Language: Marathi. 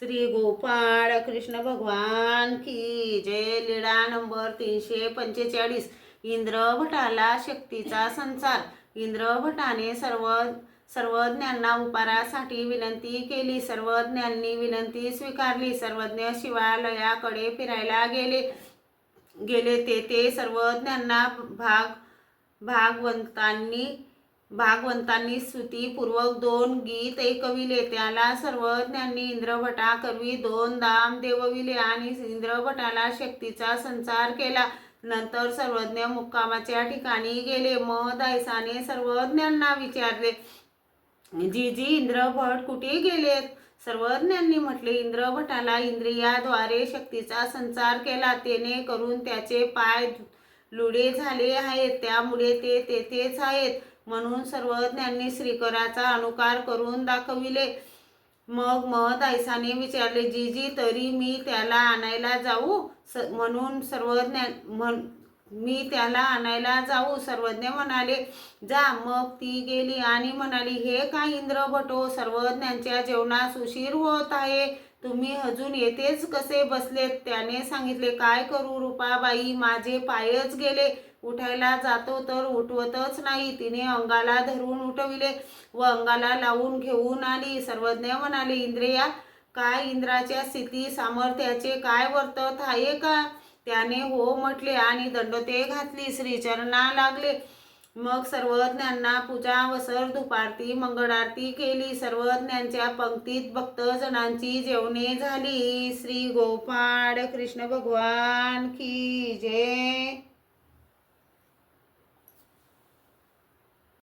श्री गोपाळ कृष्ण भगवान की जय। लीळा नंबर 345। इंद्रभटाला शक्तीचा संचार। इंद्रभटाने सर्वज्ञांना उपहारासाठी विनंती केली। सर्वज्ञांनी विनंती स्वीकारली। सर्वज्ञ शिवालयाकडे फिरायला गेले तेथे सर्वज्ञांना भागवंतांनी स्तुतीपूर्वक 2 गीत ऐकविले। त्याला सर्वज्ञांनी इंद्रभटाकरवी 2 दाम देवविले आणि इंद्रभटाला शक्तीचा संचार केला। नंतर सर्वज्ञ मुक्कामाच्या ठिकाणी गेले। महदायसाने सर्वज्ञांना विचारले, जीजी इंद्रभट कुठे गेलेत? सर्वज्ञांनी म्हटले, इंद्रभटाला इंद्रियाद्वारे शक्तीचा संचार केला, तेने करून त्याचे पाय लुळे झाले आहेत, त्यामुळे ते तेथेच आहेत। म्हणून सर्वज्ञांनी श्रीकराचा अनुकार करून दाखविले। मग महदायसाने विचारले, जीजी तरी मी त्याला आणायला जाऊ? मी त्याला आणायला जाऊ? सर्वज्ञ म्हणाले, जा। मग ती गेली आणि म्हणाली, हे काय इंद्रभटो, सर्वज्ञांच्या जेवणास उशीर होत आहे, तुम्ही अजून येथेच कसे बसलेत? त्याने सांगितले, काय करू रूपाबाई, माझे पायच गेले, उठायला जातो तर उठवतच नाही। तिने अंगाला धरून उठविले व अंगाला लावून घेऊन आली। सर्वज्ञ म्हणाले, इंद्रिया काय, इंद्राच्या स्थिती सामर्थ्याचे काय वर्तत आहे का? त्याने हो म्हटले आणि दंडोते घातली, श्रीचरणा लागले। मग सर्वज्ञांना पूजा वसर धूपारती मंगळारती केली। सर्वज्ञांच्या पंक्तीत भक्तजनांची जेवणे झाली। श्री गोपाळ कृष्ण भगवान की जय।